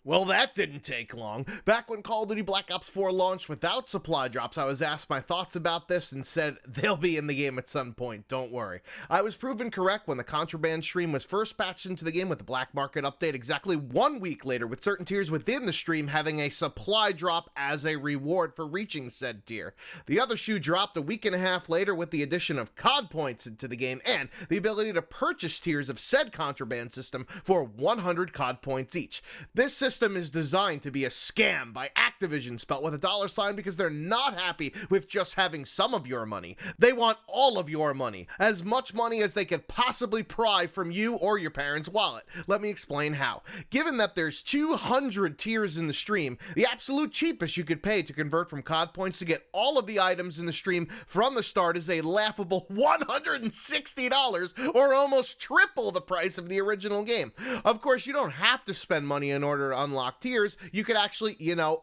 Well, that didn't take long. Back when Call of Duty Black Ops 4 launched without supply drops, I was asked my thoughts about this and said they'll be in the game at some point, don't worry. I was proven correct when the Contraband stream was first patched into the game with the Black Market update exactly 1 week later, with certain tiers within the stream having a supply drop as a reward for reaching said tier. The other shoe dropped a week and a half later with the addition of COD points into the game and the ability to purchase tiers of said Contraband system for 100 COD points each. This system is designed to be a scam by Activision, spelt with a $sign, because they're not happy with just having some of your money. They want all of your money, as much money as they could possibly pry from you or your parents' wallet. Let me explain how. Given that there's 200 tiers in the stream, the absolute cheapest you could pay to convert from COD points to get all of the items in the stream from the start is a laughable $160, or almost triple the price of the original game. Of course, you don't have to spend money in order to unlock tiers. You could actually,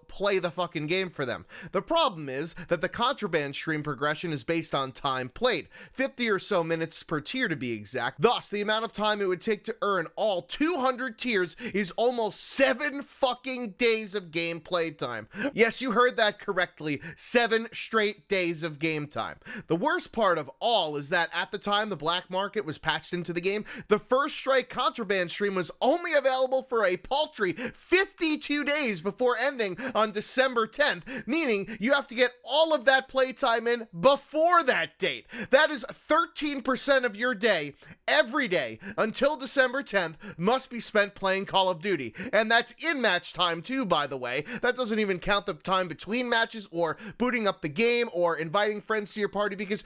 play the fucking game for them. The problem is that the Contraband stream progression is based on time played, 50 or so minutes per tier to be exact. Thus, the amount of time it would take to earn all 200 tiers is almost 7 fucking days of gameplay time. Yes, you heard that correctly, 7 straight days of game time. The worst part of all is that at the time the Black Market was patched into the game, the First Strike Contraband stream was only available for a paltry 52 days before ending on December 10th, meaning you have to get all of that playtime in before that date. That is 13% of your day, every day, until December 10th, must be spent playing Call of Duty. And that's in-match time too, by the way. That doesn't even count the time between matches or booting up the game or inviting friends to your party, because,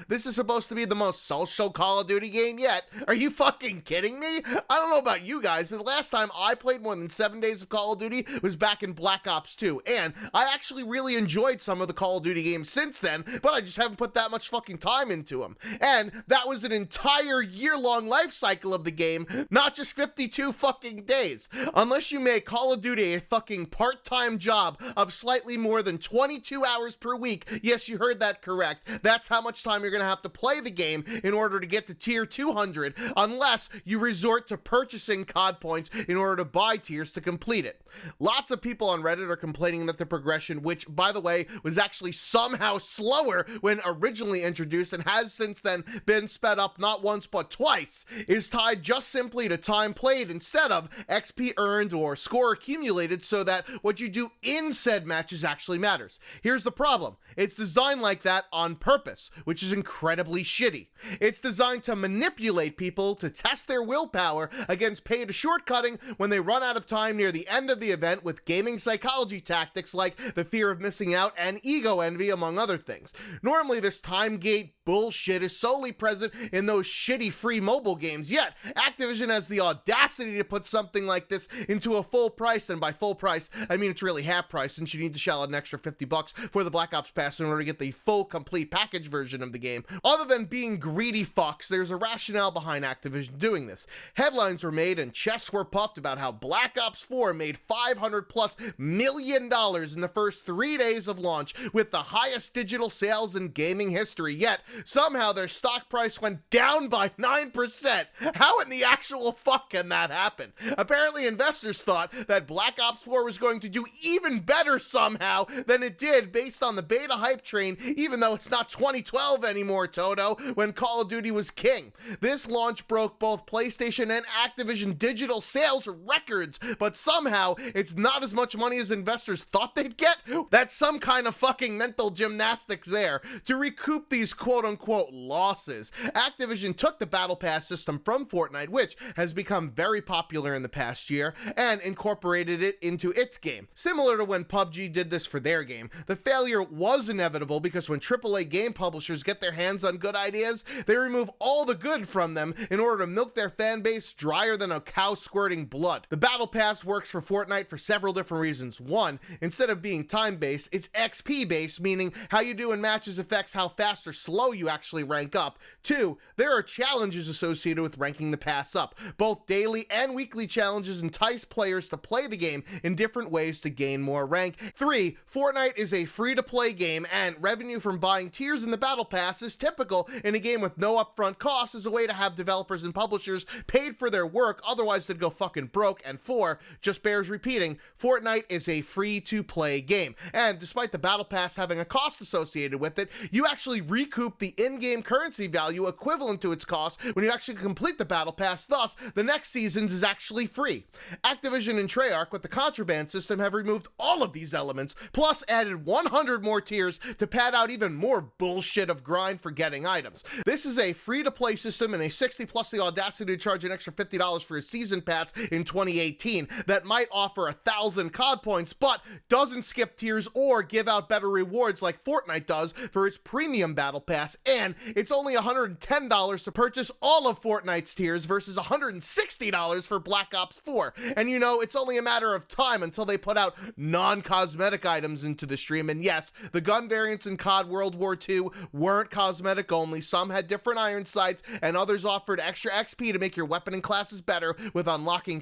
this is supposed to be the most social Call of Duty game yet. Are you fucking kidding me? I don't know about you guys, but the last time I played more than 7 days of Call of Duty was back in Black Ops 2, and I actually really enjoyed some of the Call of Duty games since then, but I just haven't put that much fucking time into them. And that was an entire year-long life cycle of the game, not just 52 fucking days. Unless you make Call of Duty a fucking part-time job of slightly more than 22 hours per week, yes, you heard that correct, that's how much time you're gonna have to play the game in order to get to tier 200, unless you resort to purchasing COD points in order to buy tiers to complete it. Lots of people on Reddit are complaining that the progression, which, by the way, was actually somehow slower when originally introduced and has since then been sped up not once but twice, is tied just simply to time played instead of XP earned or score accumulated, so that what you do in said matches actually matters. Here's the problem. It's designed like that on purpose, which is incredibly shitty. It's designed to manipulate people to test their willpower against paid shortcutting when they run out of time near the end of the event, with gaming psychology tactics like the fear of missing out and ego envy, among other things. Normally, this time gate bullshit is solely present in those shitty free mobile games, yet Activision has the audacity to put something like this into a full price, and by full price, I mean it's really half price, since you need to shell out an extra $50 for the Black Ops Pass in order to get the full complete package version of the game. Other than being greedy fucks, there's a rationale behind Activision doing this. Headlines were made and chests were puffed about how Black Ops 4 made $500+ million in the first 3 days of launch, with the highest digital sales in gaming history, yet somehow their stock price went down by 9%. How in the actual fuck can that happen? Apparently investors thought that Black Ops 4 was going to do even better somehow than it did based on the beta hype train, even though it's not 2012 anymore, Toto, when Call of Duty was king. This launch broke both PlayStation and Activision digital sales records, but somehow it's not as much money as investors thought they'd get. That's some kind of fucking mental gymnastics there. To recoup these quote-unquote losses, Activision took the Battle Pass system from Fortnite, which has become very popular in the past year, and incorporated it into its game. Similar to when PUBG did this for their game, the failure was inevitable because when AAA game publishers get their hands on good ideas, they remove all the good from them in order to milk their fan base drier than a cow squirting blood. The Battle Pass works for Fortnite for several different reasons. One, instead of being time-based, it's XP-based, meaning how you do in matches affects how fast or slow before you actually rank up. 2, there are challenges associated with ranking the pass up. Both daily and weekly challenges entice players to play the game in different ways to gain more rank. 3, Fortnite is a free-to-play game, and revenue from buying tiers in the Battle Pass is typical in a game with no upfront cost as a way to have developers and publishers paid for their work, otherwise they'd go fucking broke. And 4, just bears repeating, Fortnite is a free-to-play game, and despite the Battle Pass having a cost associated with it, you actually recoup the in-game currency value equivalent to its cost when you actually complete the Battle Pass. Thus, the next season's is actually free. Activision and Treyarch with the Contraband system have removed all of these elements, plus added 100 more tiers to pad out even more bullshit of grind for getting items. This is a free-to-play system, and a 60 plus the audacity to charge an extra $50 for a season pass in 2018 that might offer 1,000 COD points, but doesn't skip tiers or give out better rewards like Fortnite does for its premium Battle Pass, and it's only $110 to purchase all of Fortnite's tiers versus $160 for Black Ops 4. And you know, it's only a matter of time until they put out non-cosmetic items into the stream. And yes, the gun variants in COD World War II weren't cosmetic only. Some had different iron sights, and others offered extra XP to make your weapon and classes better with unlocking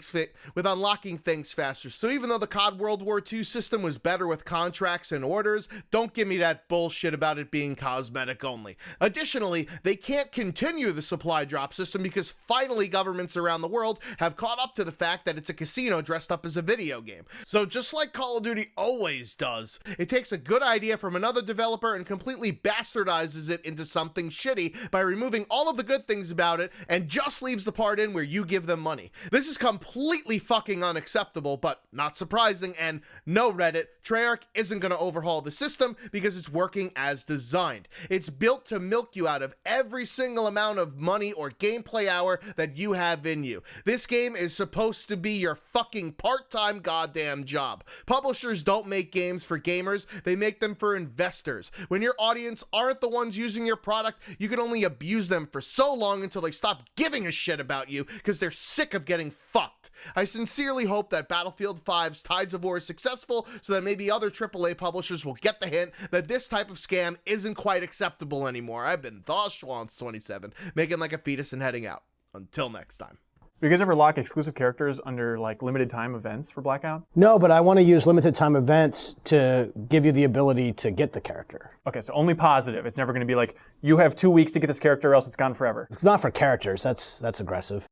things faster. So even though the COD World War II system was better with contracts and orders, don't give me that bullshit about it being cosmetic only. Additionally, they can't continue the supply drop system because finally governments around the world have caught up to the fact that it's a casino dressed up as a video game. So just like Call of Duty always does, it takes a good idea from another developer and completely bastardizes it into something shitty by removing all of the good things about it and just leaves the part in where you give them money. This is completely fucking unacceptable, but not surprising, and no Reddit, Treyarch isn't going to overhaul the system because it's working as designed. It's built to milk you out of every single amount of money or gameplay hour that you have in you. This game is supposed to be your fucking part-time goddamn job. Publishers don't make games for gamers, they make them for investors. When your audience aren't the ones using your product, you can only abuse them for so long until they stop giving a shit about you because they're sick of getting fucked. I sincerely hope that Battlefield 5's Tides of War is successful so that maybe other AAA publishers will get the hint that this type of scam isn't quite acceptable anymore. I've been The Schwantz 27, making like a fetus and heading out. Until next time. You guys ever lock exclusive characters under like limited time events for Blackout? No, but I want to use limited time events to give you the ability to get the character. Okay, so only positive. It's never going to be like, you have 2 weeks to get this character or else it's gone forever. It's not for characters. That's aggressive.